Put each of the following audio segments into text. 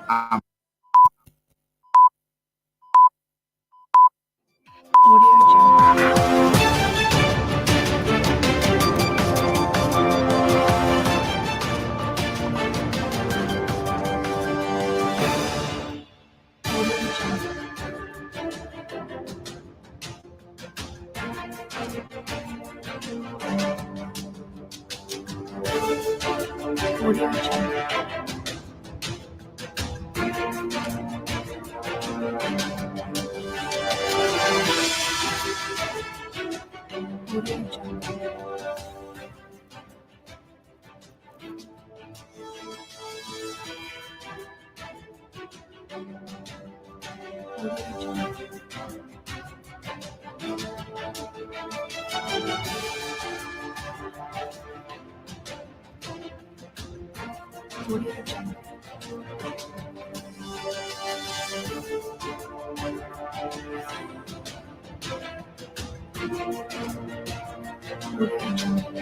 Um, Audio Jungle. Audio Jungle. Audio Jungle. Audio Jungle. Audio Jungle. Audio Jungle. Audio Jungle.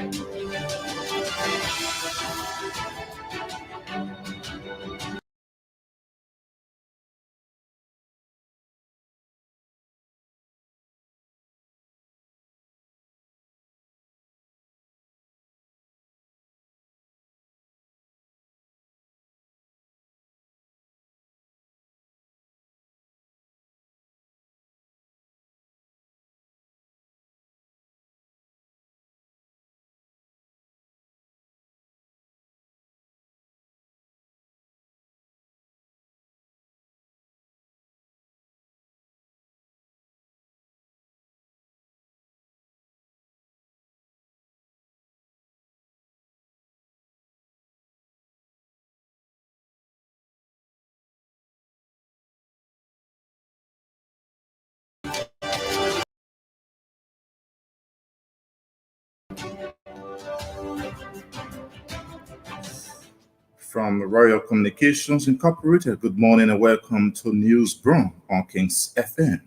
from Royal Communications Incorporated, good morning and welcome to News Broom on Kings FM.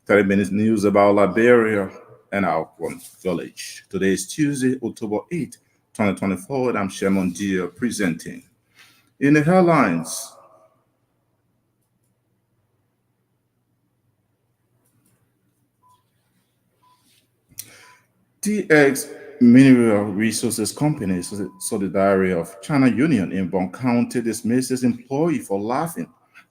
30 minutes news about Liberia and our one village. Today is Tuesday, October 8th, 2024, and I'm Shemon Dia presenting. In the headlines, TX Mineral Resources Company, subsidiary of China Union in Bon County, dismisses employee for laughing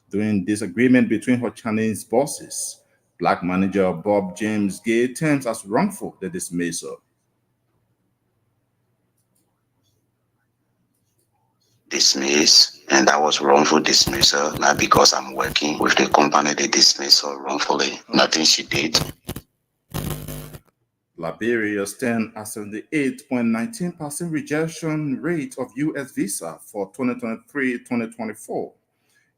during disagreement between her Chinese bosses. Black manager Bob James Gay terms as wrongful the dismissal. Dismiss, and that was wrongful dismissal, not because I'm working with the company they dismissed her wrongfully. Nothing she did. Liberia stands at 78.19% rejection rate of U.S. visa for 2023-2024.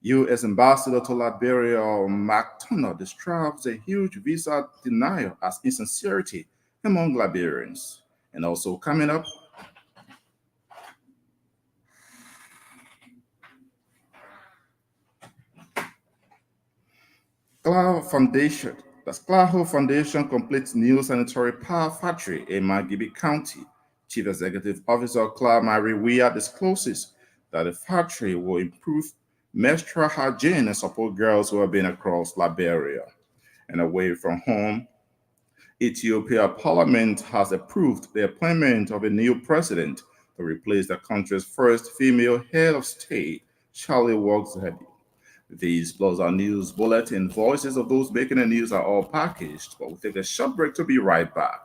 U.S. Ambassador to Liberia McDonough describes a huge visa denial as insincerity among Liberians. And also coming up, Claho Foundation completes new sanitary power factory in Magibi County. Chief Executive Officer Claire Marie Weir discloses that the factory will improve menstrual hygiene and support girls who have been across Liberia. And away from home, Ethiopia Parliament has approved the appointment of a new president to replace the country's first female head of state, Charlie Workzehedi. These plus our news bulletin, voices of those making the news are all packaged, but we'll take a short break to be right back.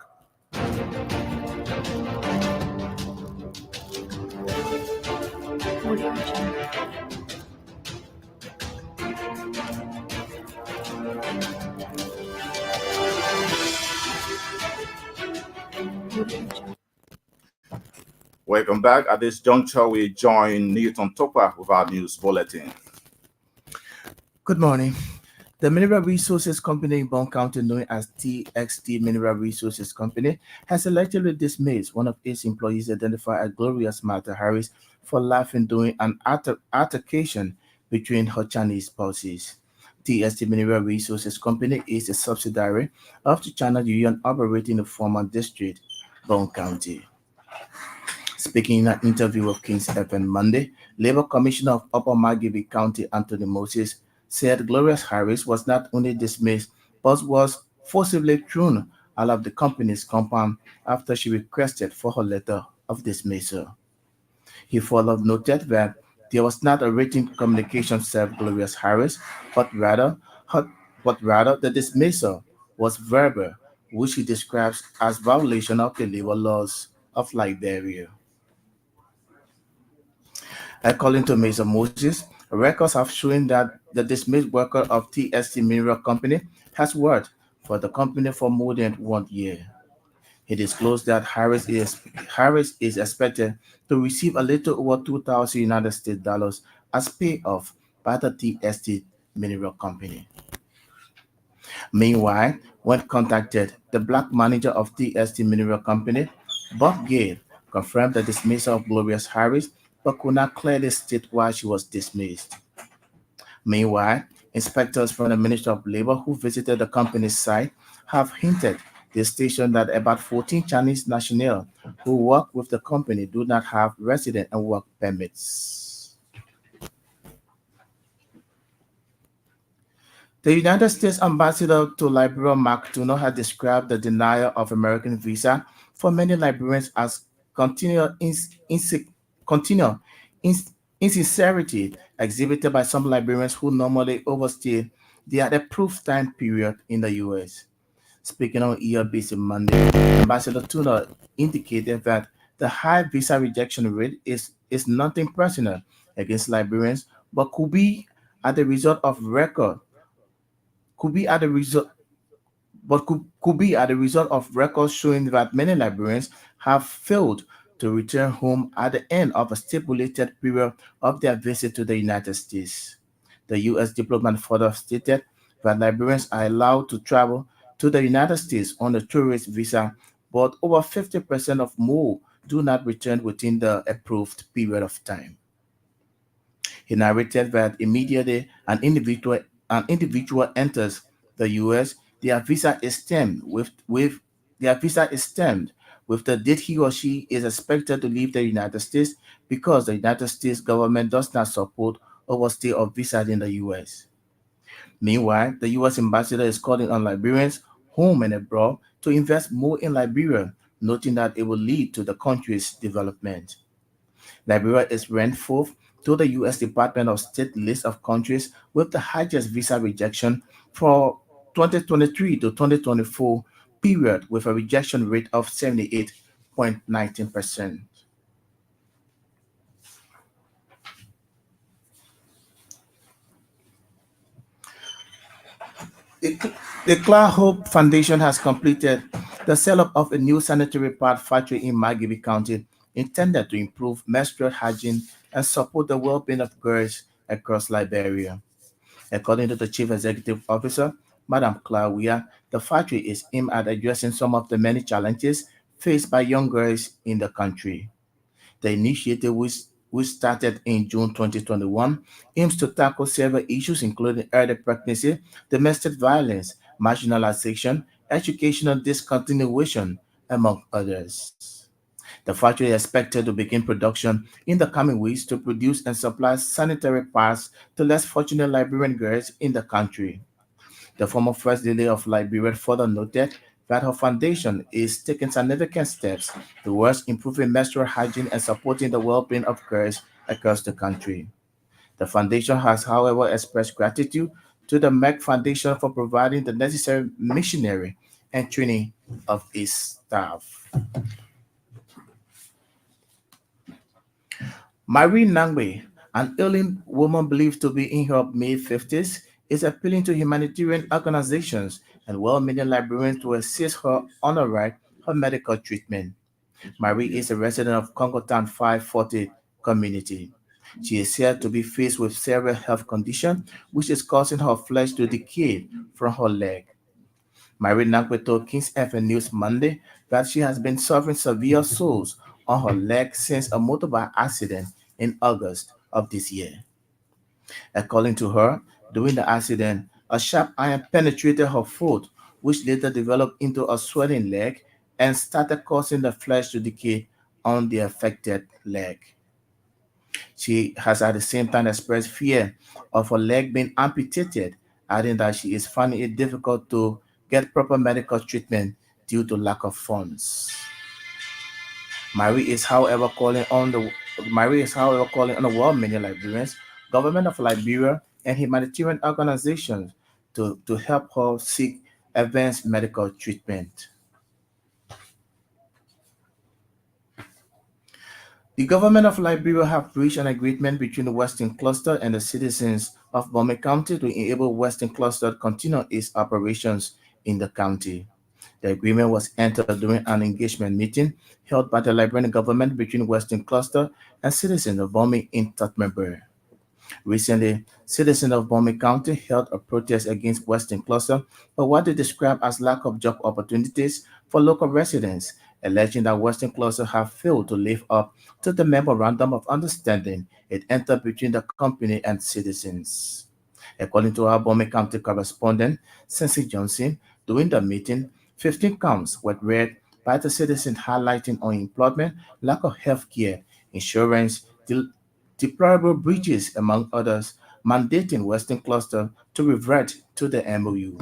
Audio Jungle. Audio Jungle. Welcome back. At this juncture, we join Newton Topa with our news bulletin. Good morning. The Mineral Resources Company in Bon County, known as TXT Mineral Resources Company, has selectively dismissed one of its employees identified as Gloria Martha Harris for laughing during an altercation between her Chinese bosses. TST Mineral Resources Company is a subsidiary of the China Union operating in the former district, Bon County. Speaking in an interview with King's FM Monday, Labor Commissioner of Upper Margibby County Anthony Moses said Gloria Harris was not only dismissed but was forcibly thrown out of the company's compound after she requested for her letter of dismissal. He further noted that there was not a written communication served Gloria Harris, but rather, her, but rather the dismissal was verbal, which he describes as violation of the labor laws of Liberia. According to Mr. Moses, records have shown that the dismissed worker of TST Mineral Company has worked for the company for more than 1 year. He disclosed that Harris is expected to receive a little over 2,000 United States dollars as payoff by the TST Mineral Company. Meanwhile, when contacted, the black manager of TST Mineral Company, Bob Gale, confirmed the dismissal of Gloria Harris, but could not clearly state why she was dismissed. Meanwhile, inspectors from the Ministry of Labor who visited the company's site have hinted the station that about 14 Chinese nationals who work with the company do not have resident and work permits. The United States ambassador to Liberia, Mark Tuno, has described the denial of American visa for many Liberians as continual, continual ins- insincerity exhibited by some Liberians who normally overstay their approved time period in the U.S. Speaking on ERBC Monday, Ambassador Tuno indicated that the high visa rejection rate is nothing personal against Liberians, but at the result of record could be at the result could be at the result of records showing that many Liberians have failed to return home at the end of a stipulated period of their visit to the United States. The U.S. diplomat further stated that Liberians are allowed to travel to the United States on a tourist visa, but over 50% of more do not return within the approved period of time. He narrated that immediately an individual enters the U.S., their visa is stamped with their visa is stamped with the date he or she is expected to leave the United States because the United States government does not support overstay of visas in the U.S. Meanwhile, the U.S. ambassador is calling on Liberians, home and abroad, to invest more in Liberia, noting that it will lead to the country's development. Liberia is ranked fourth to the U.S. Department of State list of countries with the highest visa rejection for 2023 to 2024 period, with a rejection rate of 78.19%. The, the Clara Hope Foundation has completed the setup of a new sanitary pad factory in Margibby County intended to improve menstrual hygiene and support the well-being of girls across Liberia. According to the Chief Executive Officer, Madam Claudia, the factory is aimed at addressing some of the many challenges faced by young girls in the country. The initiative, which started in June 2021, aims to tackle several issues including early pregnancy, domestic violence, marginalization, educational discontinuation, among others. The factory is expected to begin production in the coming weeks to produce and supply sanitary pads to less fortunate Liberian girls in the country. The former First Lady of Liberia further noted that her foundation is taking significant steps towards improving menstrual hygiene and supporting the well-being of girls across the country. The foundation has, however, expressed gratitude to the MEC Foundation for providing the necessary missionary and training of its staff. Marie Nangbe, an ailing woman believed to be in her mid-50s, is appealing to humanitarian organizations and well-meaning librarians to assist her on her medical treatment. Marie is a resident of Congotown 540 community. She is said to be faced with several health conditions, which is causing her flesh to decay from her leg. Marie Nangbe told Kings FM News Monday that she has been suffering severe sores on her leg since a motorbike accident in August of this year. According to her, during the accident, a sharp iron penetrated her foot, which later developed into a swelling leg and started causing the flesh to decay on the affected leg. She has at the same time expressed fear of her leg being amputated, adding that she is finding it difficult to get proper medical treatment due to lack of funds. Marie is, however, calling on the Marie is, however, calling on the world many Liberians, government of Liberia, and humanitarian organizations to help her seek advanced medical treatment. The government of Liberia have reached an agreement between the Western Cluster and the citizens of Broom County to enable Western Cluster to continue its operations in the county. The agreement was entered during an engagement meeting held by the Liberian government between Western Cluster and citizens of Broom in Tottenbury. Recently, citizens of Broome County held a protest against Western Cluster for what they described as lack of job opportunities for local residents, alleging that Western Cluster have failed to live up to the memorandum of understanding it entered between the company and citizens. According to our Broome County correspondent, Sensi Johnson, during the meeting, 15 counts were read by the citizens highlighting unemployment, lack of health care, insurance, deplorable breaches, among others, mandating Western Cluster to revert to the MOU.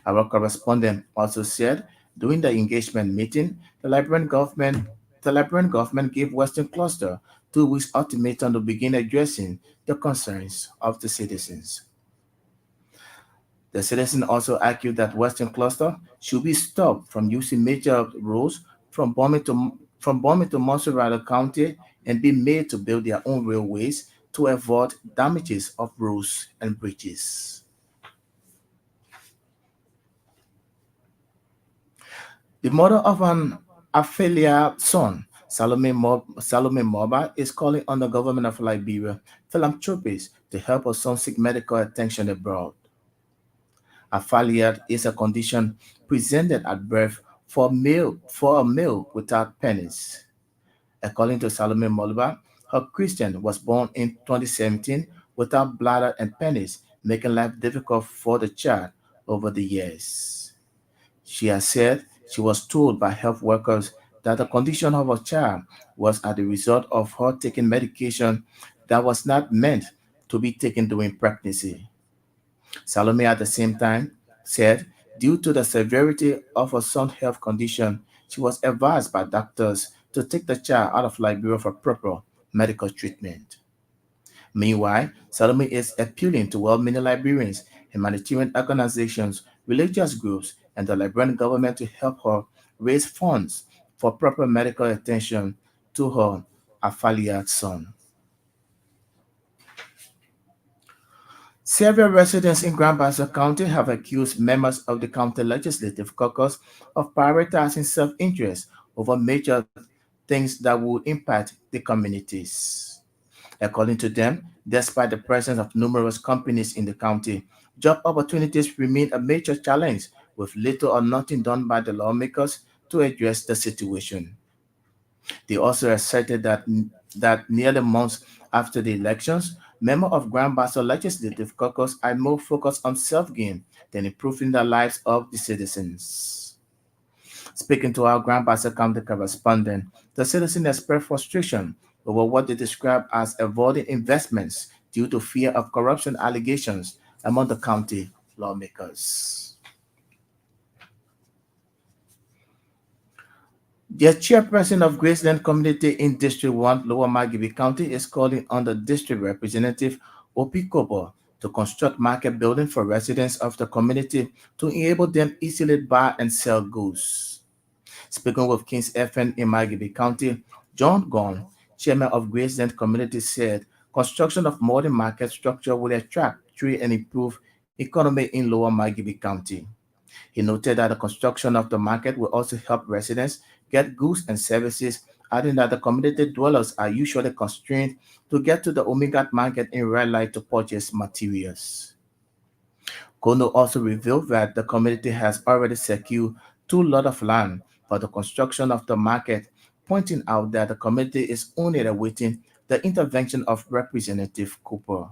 Our correspondent also said during the engagement meeting, the Liberian government gave Western Cluster 2 weeks ultimatum to begin addressing the concerns of the citizens. The citizen also argued that Western Cluster should be stopped from using major roads from Bombay to Montserrat County and be made to build their own railways to avoid damages of roads and bridges. The mother of an affiliate son, Salome Moba, is calling on the government of Liberia philanthropists to help her son seek medical attention abroad. Affiliate is a condition presented at birth for a male without penis. According to Salome Moluba, her Christian was born in 2017 without bladder and penis, making life difficult for the child over the years. She has said she was told by health workers that the condition of her child was as a result of her taking medication that was not meant to be taken during pregnancy. Salome at the same time said, due to the severity of her son's health condition, she was advised by doctors to take the child out of Liberia for proper medical treatment. Meanwhile, Salome is appealing to well-meaning Liberians, humanitarian organizations, religious groups, and the Liberian government to help her raise funds for proper medical attention to her affiliate son. Several residents in Grand Bassa County have accused members of the county legislative caucus of prioritizing self-interest over major things that would impact the communities. According to them, despite the presence of numerous companies in the county, job opportunities remain a major challenge, with little or nothing done by the lawmakers to address the situation. They also asserted that nearly months after the elections, members of Grand Bassa Legislative Caucus are more focused on self-gain than improving the lives of the citizens. Speaking to our Grand Bassa County correspondent, the citizens expressed frustration over what they described as avoiding investments due to fear of corruption allegations among the county lawmakers. The chairperson of Graceland Community in District 1, Lower Margibi County, is calling on the district representative, Opi Kobo, to construct market building for residents of the community to enable them easily buy and sell goods. Speaking with Kings FM in Margibi County, John Gone, chairman of Graceland Community, said construction of modern market structure will attract trade and improve economy in Lower Margibi County. He noted that the construction of the market will also help residents get goods and services, adding that the community dwellers are usually constrained to get to the Omegat market in red light to purchase materials. Kono also revealed that the community has already secured 2 lots of land for the construction of the market, pointing out that the community is only awaiting the intervention of Representative Cooper.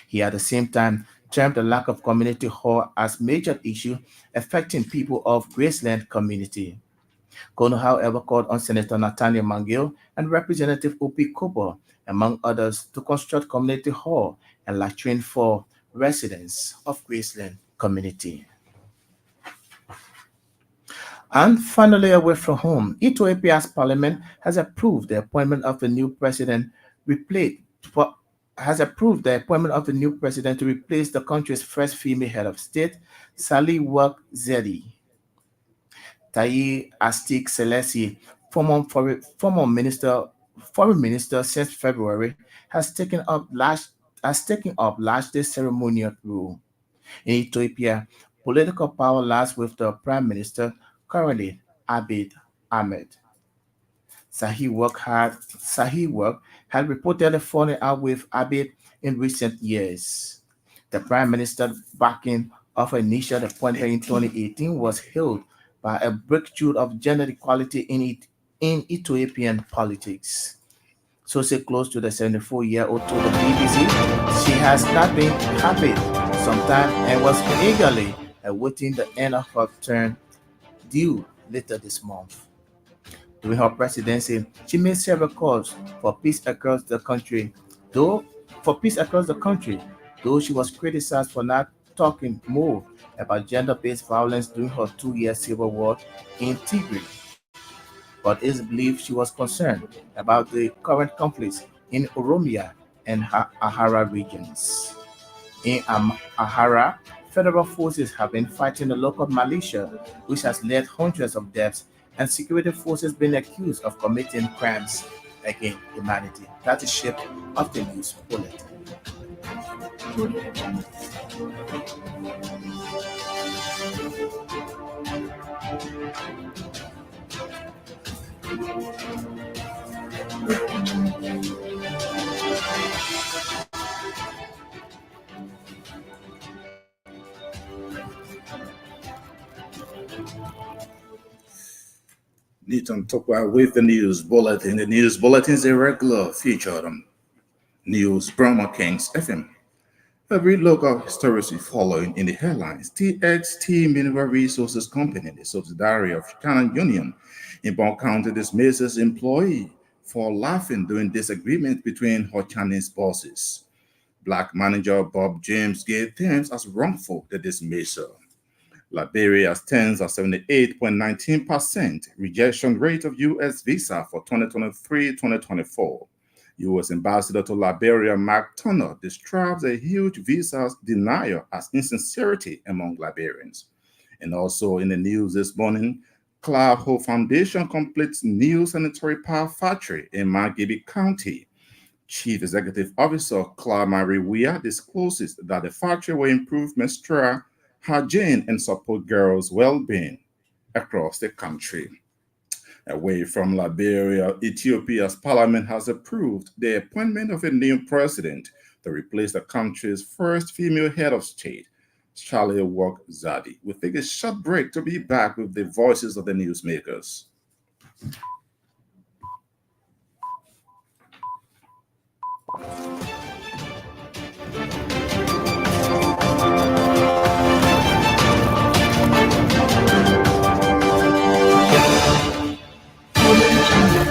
He at the same time termed the lack of community hall as major issue affecting people of Graceland community. Kono, however, called on Senator Nathaniel Mangill and Representative Opi Kobo, among others, to construct community hall and latrine for residents of Graceland community. And finally, away from home, Ethiopia's parliament has approved the appointment of a new president replace, for, has approved the appointment of a new president to replace the country's first female head of state, Sali Work Zedi. Taye Astik Selassie, foreign minister since February, has taken up largely ceremonial role. In Ethiopia, political power lies with the prime minister currently, Abiy Ahmed. Sahih work had reportedly fallen out with Abiy in recent years. The prime minister backing of an initial appointment in 2018 was hailed by a breakthrough of gender equality in Ethiopian politics. So say close to the 74-year-old told the BBC she has not been happy sometime and was eagerly awaiting the end of her term due later this month. During her presidency, she made several calls for peace across the country, though though she was criticized for not talking more about gender-based violence during her two-year civil war in Tigray. But it's believed she was concerned about the current conflicts in Oromia and Ahara regions. In Ahara, federal forces have been fighting the local militia, which has led hundreds of deaths, and security forces been accused of committing crimes against humanity. That is shape of the news bulletin. Audio Jungle. Audio Jungle. Newton talk about with the news bulletin. The news bulletin is a regular feature on News Broom Kings FM. Every local stories we following in the headlines. TXT Mineral Resources Company, the subsidiary of Canon Union in Bon County, dismisses employee for laughing during disagreement between her Chinese bosses. Black manager Bob James gave terms as wrongful the dismissal. Liberia stands at 78.19% rejection rate of U.S. visa for 2023-2024. U.S. Ambassador to Liberia Mark Turner describes a huge visa denial as insincerity among Liberians. And also in the news this morning, Cloud Hope Foundation completes new sanitary power factory in Margibi County. Chief Executive Officer Claude Marie discloses that the factory will improve menstrual hygiene and support girls' well-being across the country. Away from Liberia, Ethiopia's parliament has approved the appointment of a new president to replace the country's first female head of state, Charlie Work Zadi. We take a short break to be back with the voices of the newsmakers. Audio Jungle.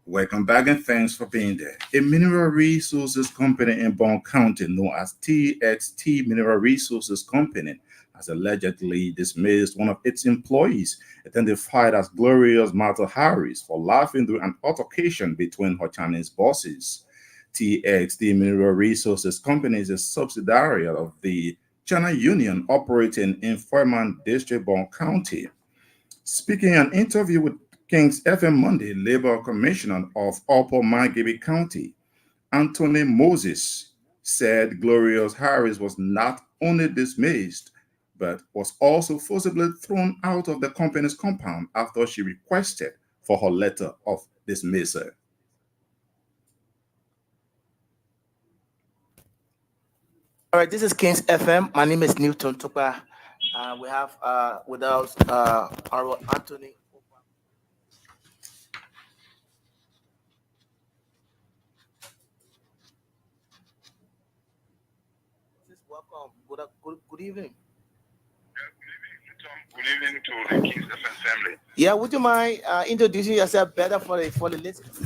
Welcome back and thanks for being there. A mineral resources company in Bon County known as TXT Mineral Resources Company has allegedly dismissed one of its employees, identified as Glorious Martha Harris, for laughing during an altercation between her Chinese bosses. TXT Mineral Resources Company is a subsidiary of the China Union operating in Foreman District, Bon County. Speaking in an interview with Kings FM Monday, Labor Commissioner of Upper Margibi County, Anthony Moses, said Glorious Harris was not only dismissed, but was also forcibly thrown out of the company's compound after she requested for her letter of dismissal. All right, this is Kings FM. My name is Newton Tupa. We have with us our Anthony. Welcome. Good evening. evening to the Kings FM family. Yeah, would you mind introducing yourself better for the listeners?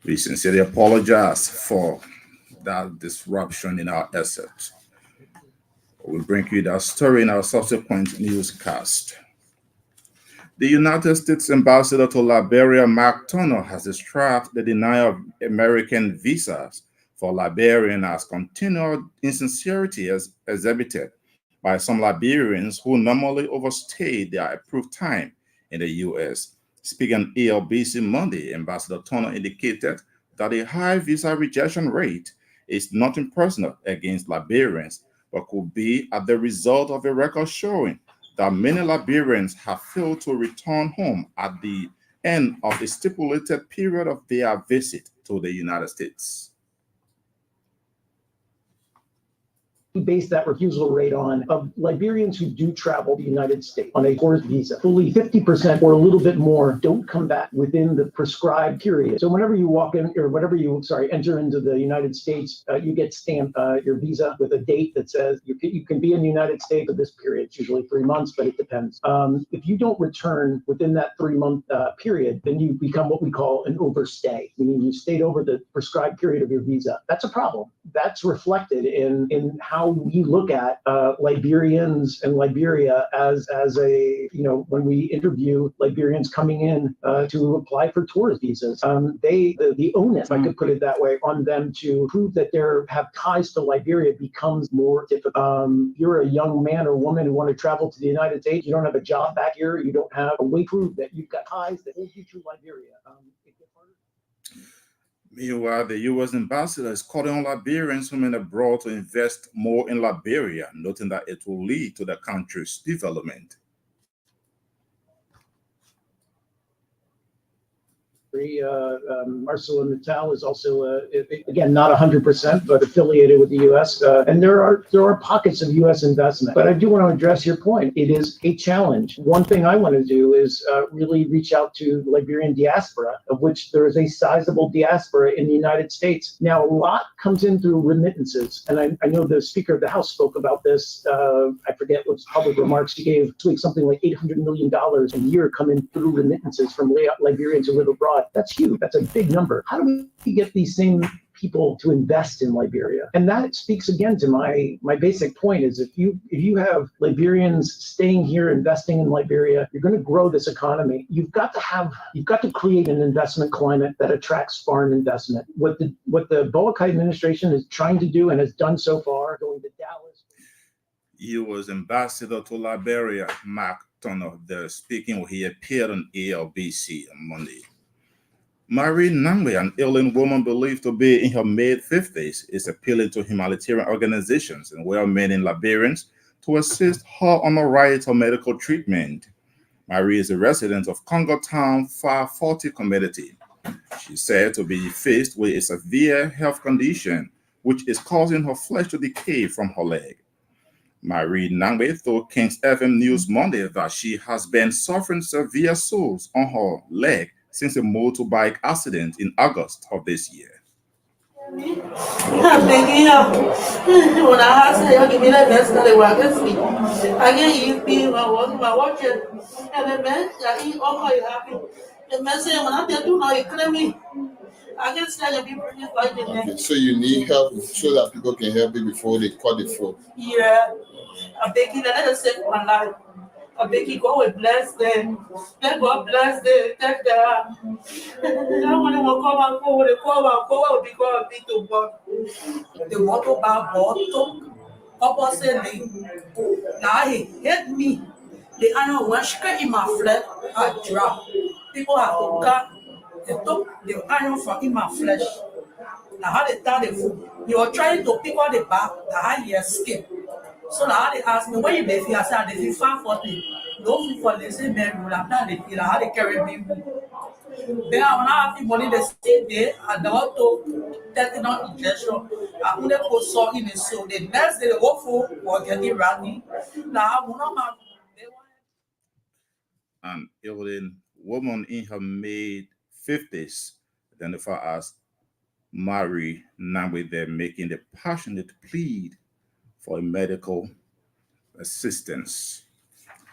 We sincerely apologize for that disruption in our assets. We'll bring you that story in our subsequent newscast. The United States Ambassador to Liberia, Mark Turner, has described the denial of American visas for Liberians as continued insincerity as exhibited by some Liberians who normally overstay their approved time in the U.S. Speaking on ALBC Monday, Ambassador Turner indicated that a high visa rejection rate is nothing personal against Liberians, but could be as the result of a record showing that many Liberians have failed to return home at the end of the stipulated period of their visit to the United States. We base that refusal rate on of Liberians who do travel to the United States on a tourist visa. Fully 50% or a little bit more don't come back within the prescribed period. So whenever you walk in or whenever you enter into the United States, you get stamped your visa with a date that says you can be in the United States for this period. It's usually 3 months, but it depends. If you don't return within that 3-month period, then you become what we call an overstay, meaning you stayed over the prescribed period of your visa. That's a problem. That's reflected in how we look at Liberians and Liberia as a, when we interview Liberians coming in to apply for tourist visas, the onus, if I could put it that way, on them to prove that they have ties to Liberia becomes more difficult. You're a young man or woman who want to travel to the United States, you don't have a job back here, you don't have a way to prove that you've got ties that hold you to Liberia. Meanwhile, the U.S. ambassador is calling on Liberians who remain abroad to invest more in Liberia, noting that it will lead to the country's development. Marcelo Natal is also, again, not 100%, but affiliated with the U.S. And there are pockets of U.S. investment. But I do want to address your point. It is a challenge. One thing I want to do is really reach out to the Liberian diaspora, of which there is a sizable diaspora in the United States. Now, a lot comes in through remittances. And I know the Speaker of the House spoke about this. I forget what public remarks he gave this week, something like $800 million a year coming through remittances from Liberians who live abroad. That's huge. That's a big number. How do we get these same people to invest in Liberia? And that speaks again to my basic point is if you have Liberians staying here, investing in Liberia, you're going to grow this economy. You've got to create an investment climate that attracts foreign investment. What the Boakai administration is trying to do and has done so far, going to Dallas. U.S. Ambassador to Liberia, Mark Turner, there speaking where he appeared on ALBC on Monday. Marie Nangwe, an ailing woman believed to be in her mid-50s, is appealing to humanitarian organizations and well-meaning Liberians to assist her on her right to medical treatment. Marie is a resident of Congo Town 540 community. She's said to be faced with a severe health condition, which is causing her flesh to decay from her leg. Marie Nangwe told Kings FM News Monday that she has been suffering severe sores on her leg since a motorbike accident in August of this year. I'm thinking when I asked you, give me the best that I want to see. I get eat me, I watch it, and the man, I eat all my happy. The man said, when I do now, you claim me. I can stand and be bringing like the next. So you need help so that people can help you before they cut the phone. Yeah, I'm thinking that let us save my life. I beg you, God will bless them. Let God bless them. Take them. I want to come and go because of me to God. The motor bar bought took opposite me. Now he hit me. The iron went straight in my flesh. I dropped. People have to cut. They took the iron from in my flesh. Now how they tell the food. You were trying to pick out the back. Now he escaped. So now they asked me, when you may feel, I said, they feel 540. Don't feel for the same bedroom. I'm not the feel, how they carry me. Then I when I have money the same day, I don't to take it on injection. I only put salt in it. So the next day, the whole food was getting ready. Now I want An ailing woman in her mid-50s, identified as Marie Nangwe, they're making the passionate plea for a medical assistance.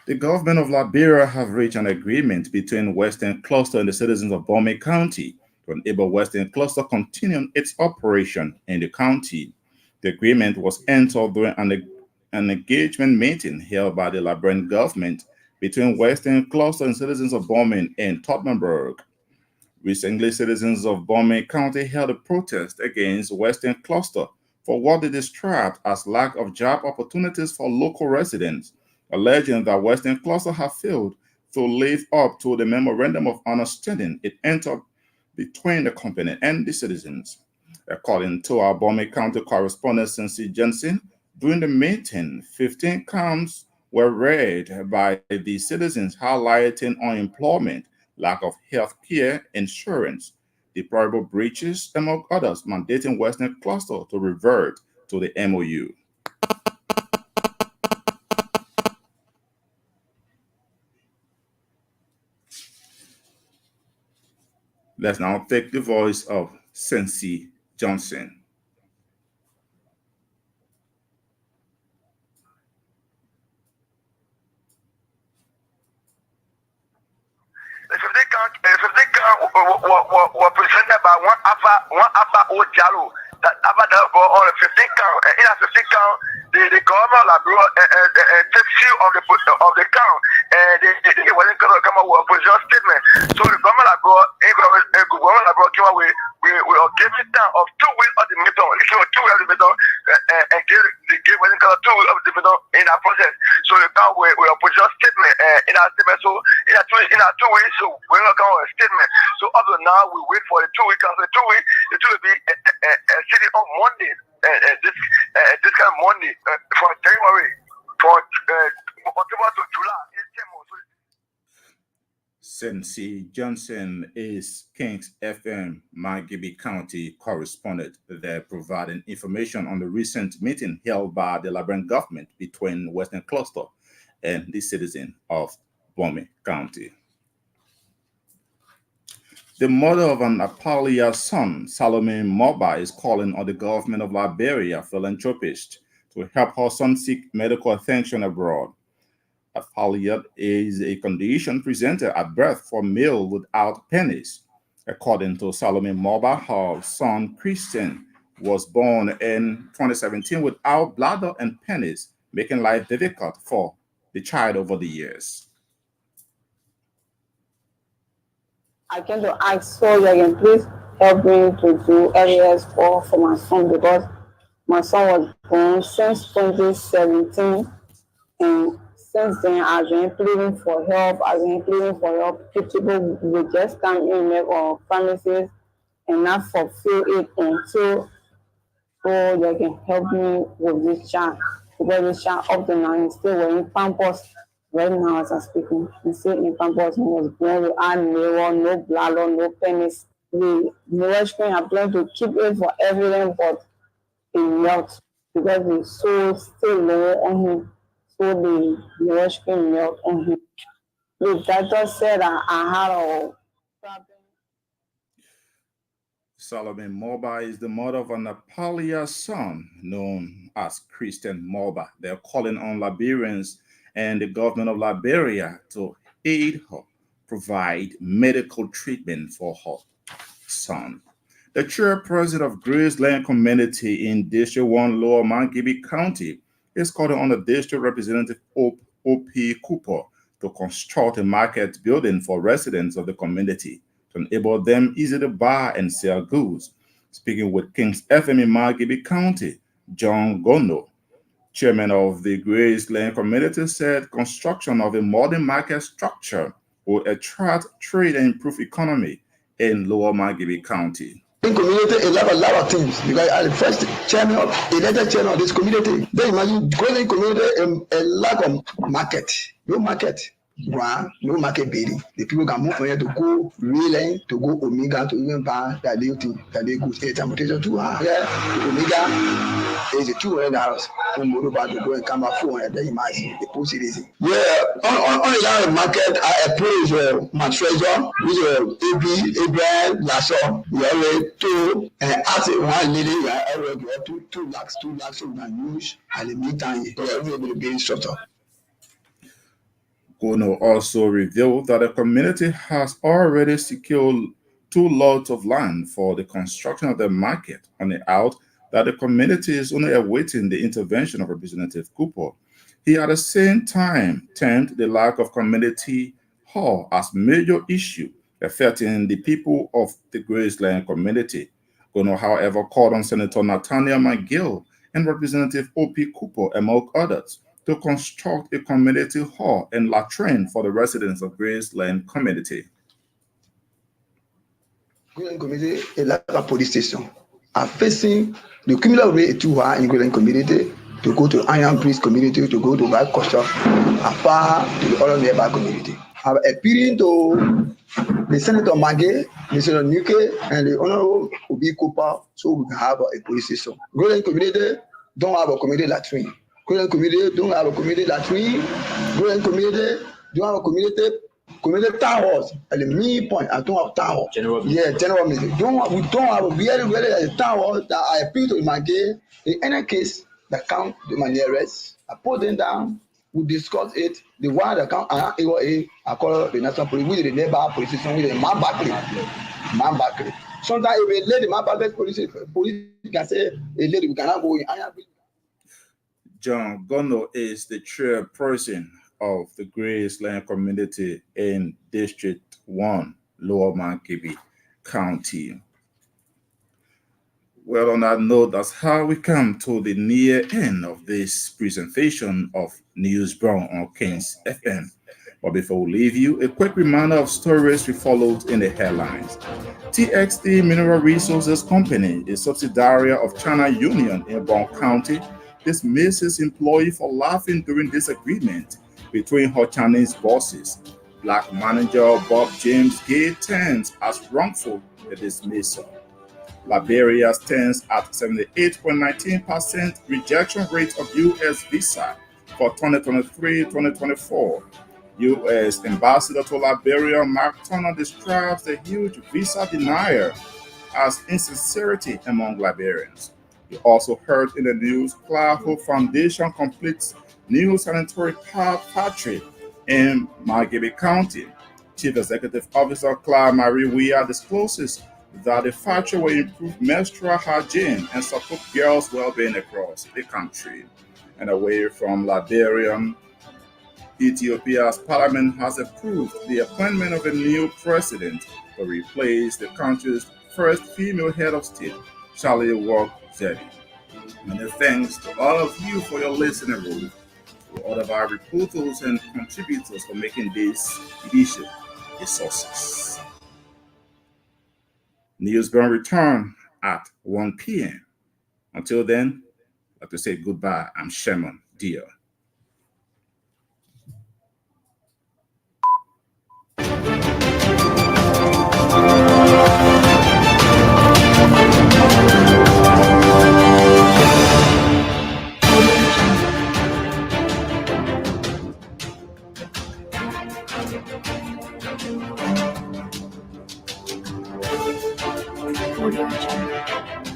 The government of Liberia have reached an agreement between Western Cluster and the citizens of Broom County to enable Western Cluster continue its operation in the county. The agreement was entered during an engagement meeting held by the Liberian government between Western Cluster and citizens of Broom in Tottenburg. Recently, citizens of Broom County held a protest against Western Cluster for what they described as lack of job opportunities for local residents, alleging that Western Cluster have failed to live up to the memorandum of understanding it entered between the company and the citizens. According to our Broom County correspondent, Cincy Johnson, during the meeting, 15 counts were read by the citizens highlighting unemployment, lack of health care insurance, deplorable breaches, among others, mandating Western Cluster to revert to the MOU. Let's now take the voice of Cincy Johnson. Were presented by one Alpha Ojalo. That Alpha go on a 15 count. And in a 15 count, the government takes seal of the count. And they wasn't going to come up with a position statement. So the government came up with a giving time of 2 weeks of the meeting. They came with 2 weeks of the meeting and gave wasn't going to 2 weeks of the meeting in that process. So they come with a position statement in that statement. So in that 2 weeks, so we're going to come with a statement. So up to now, we wait for the 2 weeks. After 2 weeks, the 2 will be sitting on Monday. This kind of Monday for January, for October to July. Cincy Johnson is Kings FM, Margibi County correspondent. They're providing information on the recent meeting held by the Liberian government between Western Cluster and the citizen of Broom County. The mother of an Apalia son, Salome Moba, is calling on the government of Liberia, philanthropist, to help her son seek medical attention abroad. Apalia is a condition presented at birth for male without penis. According to Salome Moba, her son Christian was born in 2017 without bladder and penis, making life difficult for the child over the years. I came to ask so you can please help me to do areas for my son, because my son was born since 2017, and since then I've been pleading for help. People will just come in or premises and not fulfill it until so they can help me with this child, because this child up to now is still wearing pampers. Right now, as I'm speaking, he said in Pampers, he was born without mirror, no bladder, no penis. The mirror screen, I plan to keep it for everything, but it melts because the soul still low on him. So the mirror screen melt on him. The doctor said I had a problem. Salome Moba is the mother of an Apalia son known as Christian Moba. They're calling on Liberians and the government of Liberia to aid her, provide medical treatment for her son. The chairperson of Graceland Community in District 1 Lower Margibi County is calling on the district representative O.P. Cooper to construct a market building for residents of the community to enable them easily to buy and sell goods. Speaking with Kings FM in Margibi County, John Gono, chairman of the Graceland community, said construction of a modern market structure will attract trade and improve economy in Lower Margibi County. In community, a lot of things, because I'm the first chairman, elected chairman of this community. Then imagine growing community, a lack of market, no market. ground, no market bidding. The people can move from here to go Real to go Omega to even buy that they thing that they go say transportation to here to Omega is a $200 from Moruba to go and come back 400. Then you might see the post it is. Yeah, on the market, I approach my treasure, which is Abraham Lasso. We already two and ask one lady, I already got 2 lakhs so we can use at the meantime. We are able to be shorter. Gono also revealed that the community has already secured 2 lots of land for the construction of the market, pointing out that the community is only awaiting the intervention of Representative Cooper. He at the same time termed the lack of community hall as major issue affecting the people of the Graceland community. Gono, however, called on Senator Nathaniel McGill and Representative O.P. Cooper, among others, to construct a community hall and latrine for the residents of Graceland community. Graceland community is like a police station. Are facing the criminal rate too high in Graceland community to go to Iron Priest community, to go to Black Costa, afar to the other nearby community. I'm appealing to the Senator Magé, the Senator Nuke, and the Honorable Obi Cooper so we can have a police station. Graceland community don't have a community latrine. Graceland community don't have a community latrine. Graceland community don't have a community town halls. At the main point, I don't have town hall. General meeting. We don't have a really a town hall that I appeal to Magé. In any case, that count the my nearest. I put them down. We discuss it. The one that count I call the national police, with the neighbor police station, with the man back. Sometimes if a lady man back police can say a lady we cannot go in Iron Priest. John Gono is the chairperson of the Graceland community in District 1, Lower Mankibi County. Well, on that note, that's how we come to the near end of this presentation of News Brown on Kings FM. But before we leave you, a quick reminder of stories we followed in the headlines. TXT Mineral Resources Company, a subsidiary of China Union in Brown County, dismisses employee for laughing during disagreement between her Chinese bosses. Black manager Bob James Gay turns as wrongful the dismissal. Liberia stands at 78.19% rejection rate of U.S. visa for 2023-2024. U.S. Ambassador to Liberia Mark Turner describes the huge visa denial as insincerity among Liberians. You also heard in the news, Cloud Hope Foundation completes new sanitary power factory in Margibi County. Chief Executive Officer Clara Marie Weah discloses that the factory will improve menstrual hygiene and support girls' well-being across the country. And away from Liberia, Ethiopia's parliament has approved the appointment of a new president to replace the country's first female head of state, Charlie Work Zedi. Many thanks to all of you for your listening role, to all of our reporters and contributors for making this edition a success. News will return at 1 p.m. Until then, I'd like to say goodbye. I'm Shemon Dia. Audio Jungle.